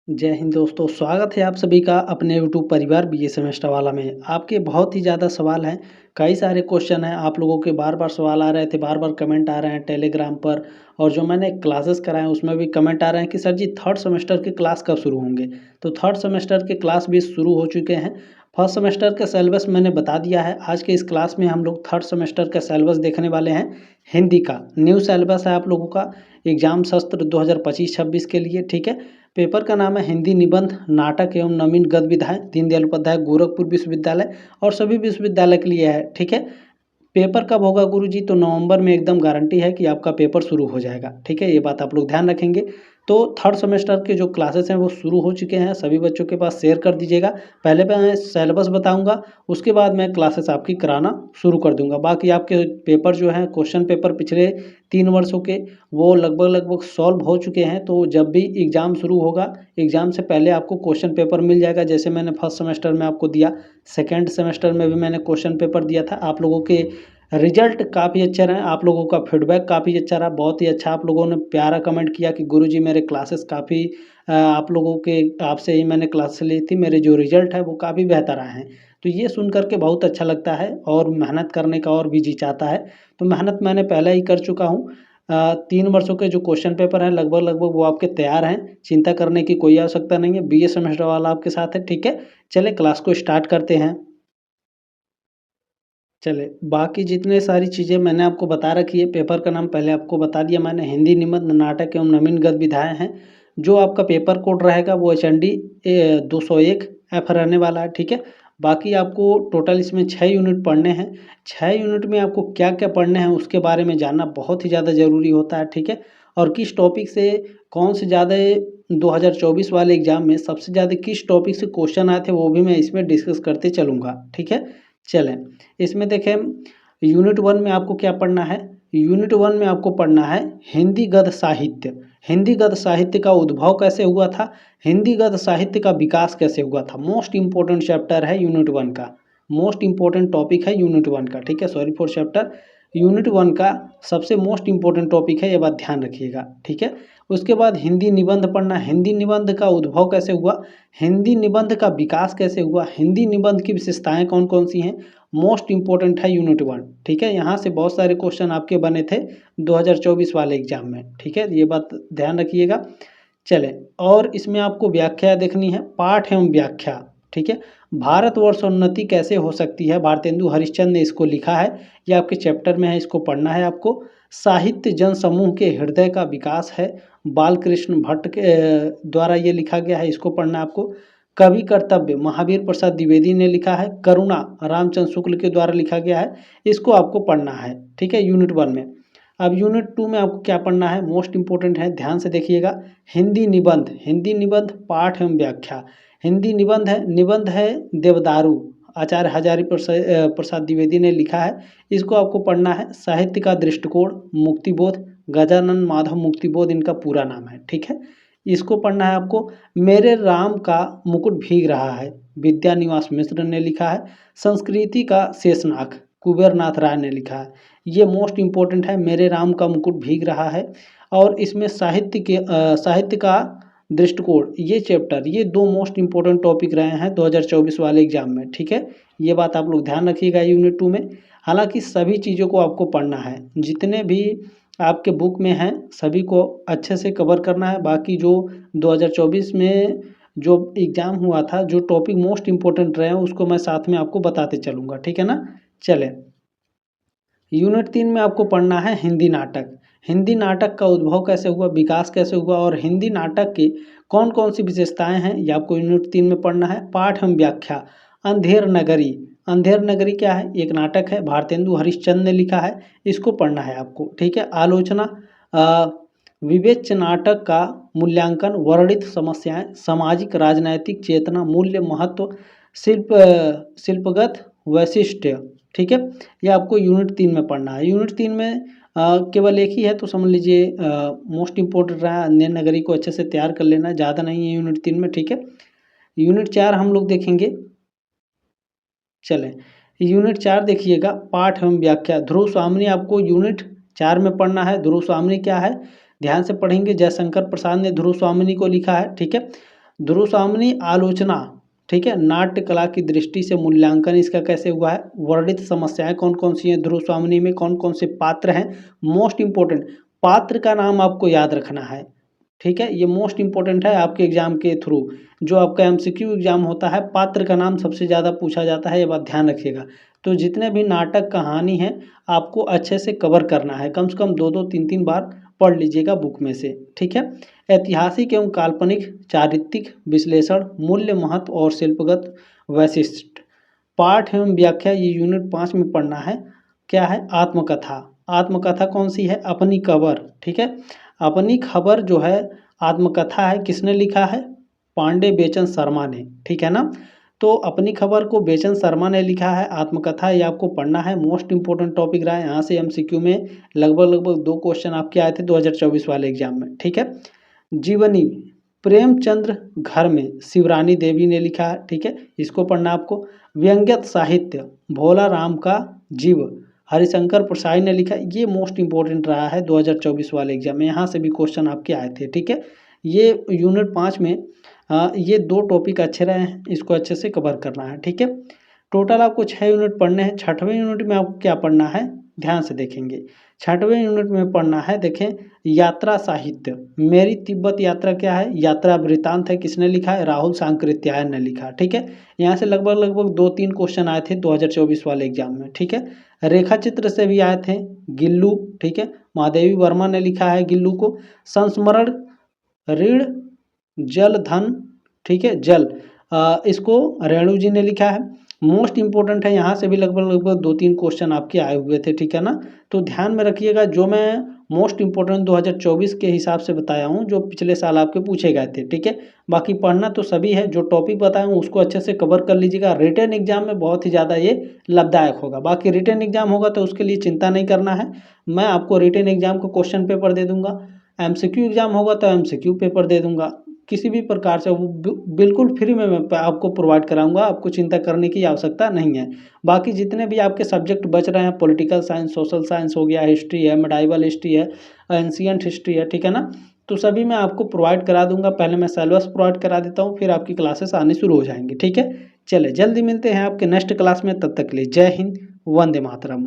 जय हिंद दोस्तों, स्वागत है आप सभी का अपने यूट्यूब परिवार बीए सेमेस्टर वाला में। आपके बहुत ही ज़्यादा सवाल हैं, कई सारे क्वेश्चन हैं, आप लोगों के बार-बार सवाल आ रहे थे, बार-बार कमेंट आ रहे हैं टेलीग्राम पर और जो मैंने क्लासेस कराए हैं उसमें भी कमेंट आ रहे हैं कि सर जी थर्ड सेमेस्टर के क्लास कब शुरू होंगे? तो थर्ड सेमेस्टर के क्लास भी शुरू हो चुके हैं। फर्स्ट सेमेस्टर का सिलेबस मैंने बता दिया है। आज के इस क्लास में हम लोग थर्ड सेमेस्टर का सिलेबस देखने वाले हैं। हिंदी का न्यू सिलेबस है आप लोगों का एग्जाम सत्र 2025-26 के लिए, ठीक है। पेपर का नाम है हिंदी निबंध नाटक एवं नवीन गद्य विधाएं, दीनदयाल उपाध्याय गोरखपुर विश्वविद्यालय और सभी विश्वविद्यालय के लिए है, ठीक है। पेपर कब होगा गुरुजी? तो नवंबर में एकदम गारंटी है कि आपका पेपर शुरू हो जाएगा, ठीक है। ये बात आप लोग ध्यान रखेंगे। तो थर्ड सेमेस्टर के जो क्लासेस हैं वो शुरू हो चुके हैं, सभी बच्चों के पास शेयर कर दीजिएगा। पहले मैं सिलेबस बताऊंगा, उसके बाद मैं क्लासेस आपकी कराना शुरू कर दूंगा। बाकी आपके पेपर जो हैं, क्वेश्चन पेपर पिछले 3 वर्षों के, वो लगभग सॉल्व हो चुके हैं। तो जब भी एग्ज़ाम शुरू होगा, एग्ज़ाम से पहले आपको क्वेश्चन पेपर मिल जाएगा। जैसे मैंने फर्स्ट सेमेस्टर में आपको दिया, सेकेंड सेमेस्टर में भी मैंने क्वेश्चन पेपर दिया था। आप लोगों के रिजल्ट काफ़ी अच्छे रहे, आप लोगों का फीडबैक काफ़ी अच्छा रहा, बहुत ही अच्छा आप लोगों ने प्यारा कमेंट किया कि गुरुजी मेरे क्लासेस काफ़ी आप लोगों के आपसे ही मैंने क्लास ली थी, मेरे जो रिजल्ट है वो काफ़ी बेहतर आए हैं। तो ये सुन कर के बहुत अच्छा लगता है और मेहनत करने का और भी जी चाहता है। तो मेहनत मैंने पहले ही कर चुका हूँ। 3 वर्षों के जो क्वेश्चन पेपर हैं लगभग वो आपके तैयार हैं, चिंता करने की कोई आवश्यकता नहीं है। बीए सेमेस्टर वाला आपके साथ है, ठीक है। चलिए क्लास को स्टार्ट करते हैं। चले बाकी जितने सारी चीज़ें मैंने आपको बता रखी है, पेपर का नाम पहले आपको बता दिया मैंने, हिंदी निबंध नाटक एवं नवीन गद्य विधाएं हैं। जो आपका पेपर कोड रहेगा वो HND 201F रहने वाला है, ठीक है। बाकी आपको टोटल इसमें 6 यूनिट पढ़ने हैं। 6 यूनिट में आपको क्या क्या पढ़ने हैं उसके बारे में जानना बहुत ही ज़्यादा ज़रूरी होता है, ठीक है। और किस टॉपिक से कौन से ज़्यादा 2024 वाले एग्जाम में सबसे ज़्यादा किस टॉपिक से क्वेश्चन आए थे वो भी मैं इसमें डिस्कस करते चलूँगा, ठीक है। चलें, इसमें देखें यूनिट 1 में आपको क्या पढ़ना है। यूनिट 1 में आपको पढ़ना है हिंदी गद्य साहित्य। हिंदी गद्य साहित्य का उद्भव कैसे हुआ था, हिंदी गद्य साहित्य का विकास कैसे हुआ था। मोस्ट इंपॉर्टेंट चैप्टर है यूनिट 1 का, मोस्ट इंपॉर्टेंट टॉपिक है यूनिट 1 का, ठीक है। सॉरी फॉर चैप्टर, यूनिट 1 का सबसे मोस्ट इंपॉर्टेंट टॉपिक है, ये बात ध्यान रखिएगा, ठीक है। उसके बाद हिंदी निबंध पढ़ना, हिंदी निबंध का उद्भव कैसे हुआ, हिंदी निबंध का विकास कैसे हुआ, हिंदी निबंध की विशेषताएं कौन कौन सी हैं। मोस्ट इंपॉर्टेंट है यूनिट 1, ठीक है। यहाँ से बहुत सारे क्वेश्चन आपके बने थे 2024 वाले एग्जाम में, ठीक है। ये बात ध्यान रखिएगा। चले, और इसमें आपको व्याख्या देखनी है, पाठ एवं व्याख्या, ठीक है। भारतवर्ष उन्नति कैसे हो सकती है, भारतेंदु हरिश्चंद्र ने इसको लिखा है, ये आपके चैप्टर में है, इसको पढ़ना है आपको। साहित्य जन समूह के हृदय का विकास है, बालकृष्ण भट्ट के द्वारा ये लिखा गया है, इसको पढ़ना है आपको। कवि कर्तव्य महावीर प्रसाद द्विवेदी ने लिखा है, करुणा रामचंद्र शुक्ल के द्वारा लिखा गया है, इसको आपको पढ़ना है, ठीक है, यूनिट 1 में। अब यूनिट 2 में आपको क्या पढ़ना है, मोस्ट इंपॉर्टेंट है, ध्यान से देखिएगा। हिंदी निबंध, हिंदी निबंध पाठ एवं व्याख्या। हिंदी निबंध है देवदारू, आचार्य हजारी प्रसाद द्विवेदी ने लिखा है, इसको आपको पढ़ना है। साहित्य का दृष्टिकोण मुक्तिबोध, गजानन माधव मुक्तिबोध इनका पूरा नाम है, ठीक है, इसको पढ़ना है आपको। मेरे राम का मुकुट भीग रहा है, विद्यानिवास मिश्र ने लिखा है। संस्कृति का शेषनाग, कुबेरनाथ राय ने लिखा है, ये मोस्ट इंपॉर्टेंट है, मेरे राम का मुकुट भीग रहा है। और इसमें साहित्य का दृष्टिकोण, ये चैप्टर, ये 2 मोस्ट इंपॉर्टेंट टॉपिक रहे हैं 2024 वाले एग्जाम में, ठीक है। ये बात आप लोग ध्यान रखिएगा यूनिट 2 में। हालांकि सभी चीज़ों को आपको पढ़ना है, जितने भी आपके बुक में हैं सभी को अच्छे से कवर करना है। बाकी जो 2024 में जो एग्ज़ाम हुआ था, जो टॉपिक मोस्ट इंपॉर्टेंट रहे हैं उसको मैं साथ में आपको बताते चलूँगा, ठीक है ना। चलें, यूनिट 3 में आपको पढ़ना है हिंदी नाटक। हिंदी नाटक का उद्भव कैसे हुआ, विकास कैसे हुआ और हिंदी नाटक की कौन कौन सी विशेषताएं हैं, ये आपको यूनिट 3 में पढ़ना है। पाठ एवं व्याख्या, अंधेर नगरी, अंधेर नगरी क्या है, एक नाटक है, भारतेंदु हरिश्चंद्र ने लिखा है, इसको पढ़ना है आपको, ठीक है। आलोचना, विवेच्य नाटक का मूल्यांकन, वर्णित समस्याएं, सामाजिक राजनैतिक चेतना, मूल्य महत्व, शिल्पगत वैशिष्ट्य, ठीक है। ये आपको यूनिट 3 में पढ़ना है। यूनिट 3 में केवल एक ही है तो समझ लीजिए मोस्ट इंपॉर्टेंट रहा, अंधेर नगरी को अच्छे से तैयार कर लेना, ज़्यादा नहीं है यूनिट 3 में, ठीक है। यूनिट 4 हम लोग देखेंगे। चलें, यूनिट 4 देखिएगा, पाठ एवं व्याख्या। ध्रुव स्वामिनी आपको यूनिट 4 में पढ़ना है। ध्रुव स्वामिनी क्या है, ध्यान से पढ़ेंगे। जयशंकर प्रसाद ने ध्रुव स्वामिनी को लिखा है, ठीक है। ध्रुवसामनी आलोचना, ठीक है, नाट्य कला की दृष्टि से मूल्यांकन इसका कैसे हुआ है, वर्णित समस्याएं कौन कौन सी हैं, ध्रुवसामनी में कौन कौन से पात्र हैं, मोस्ट इंपॉर्टेंट पात्र का नाम आपको याद रखना है, ठीक है, ये मोस्ट इंपॉर्टेंट है आपके एग्जाम के थ्रू। जो आपका एमसीक्यू एग्जाम होता है पात्र का नाम सबसे ज़्यादा पूछा जाता है, ये बात ध्यान रखिएगा। तो जितने भी नाटक कहानी हैं आपको अच्छे से कवर करना है, कम से कम 2-2 3-3 बार पढ़ लीजिएगा बुक में से, ठीक है। ऐतिहासिक एवं काल्पनिक, चारित्रिक विश्लेषण, मूल्य महत्व और शिल्पगत वैशिष्ट, पाठ एवं व्याख्या, ये यूनिट 5 में पढ़ना है। क्या है, आत्मकथा। आत्मकथा कौन सी है, अपनी खबर, ठीक है। अपनी खबर जो है आत्मकथा है, किसने लिखा है, पांडे बेचन शर्मा ने, ठीक है ना। तो अपनी खबर को बेचन शर्मा ने लिखा है, आत्मकथा, ये आपको पढ़ना है, मोस्ट इंपॉर्टेंट टॉपिक रहा है। यहाँ से एमसीक्यू में लगभग 2 क्वेश्चन आपके आए थे 2024 वाले एग्जाम में, ठीक है। जीवनी, प्रेमचंद्र घर में शिवरानी देवी ने लिखा है, ठीक है, इसको पढ़ना आपको। व्यंग्यत साहित्य, भोला राम का जीव, हरिशंकर प्रसाद ने लिखा, ये मोस्ट इंपॉर्टेंट रहा है 2024 वाले एग्जाम में, यहाँ से भी क्वेश्चन आपके आए थे, ठीक है। ये यूनिट 5 में ये 2 टॉपिक अच्छे रहे हैं, इसको अच्छे से कवर करना है, ठीक है। टोटल आपको 6 यूनिट पढ़ने हैं। 6वें यूनिट में आपको क्या पढ़ना है, ध्यान से देखेंगे। 6वें यूनिट में पढ़ना है, देखें, यात्रा साहित्य, मेरी तिब्बत यात्रा क्या है, यात्रा वृत्तांत है, किसने लिखा है, राहुल सांकृत्यायन ने लिखा, ठीक है। यहाँ से लगभग 2-3 क्वेश्चन आए थे 2024 वाले एग्जाम में, ठीक है। रेखा चित्र से भी आए थे, गिल्लू, ठीक है, महादेवी वर्मा ने लिखा है गिल्लू को। संस्मरण, ऋण, जल, धन, ठीक है, जल, इसको रेणु जी ने लिखा है। मोस्ट इंपॉर्टेंट है, यहाँ से भी लगभग 2-3 क्वेश्चन आपके आए हुए थे, ठीक है ना। तो ध्यान में रखिएगा, जो मैं मोस्ट इंपॉर्टेंट 2024 के हिसाब से बताया हूँ, जो पिछले साल आपके पूछे गए थे, ठीक है। बाकी पढ़ना तो सभी है, जो टॉपिक बताया हूँ उसको अच्छे से कवर कर लीजिएगा। रिटन एग्जाम में बहुत ही ज़्यादा ये लाभदायक होगा। बाकी रिटन एग्जाम होगा तो उसके लिए चिंता नहीं करना है, मैं आपको रिटन एग्जाम को क्वेश्चन पेपर दे दूंगा। एमसीक्यू एग्जाम होगा तो एमसीक्यू पेपर दे दूंगा, किसी भी प्रकार से वो बिल्कुल फ्री में मैं आपको प्रोवाइड कराऊंगा, आपको चिंता करने की आवश्यकता नहीं है। बाकी जितने भी आपके सब्जेक्ट बच रहे हैं, पॉलिटिकल साइंस, सोशल साइंस हो गया, हिस्ट्री है, मेडाइवल हिस्ट्री है, एंशियंट हिस्ट्री है, ठीक है ना, तो सभी मैं आपको प्रोवाइड करा दूंगा। पहले मैं सिलेबस प्रोवाइड करा देता हूँ, फिर आपकी क्लासेस आने शुरू हो जाएंगी, ठीक है। चले जल्दी मिलते हैं आपके नेक्स्ट क्लास में, तब तक के लिए जय हिंद, वंदे मातरम।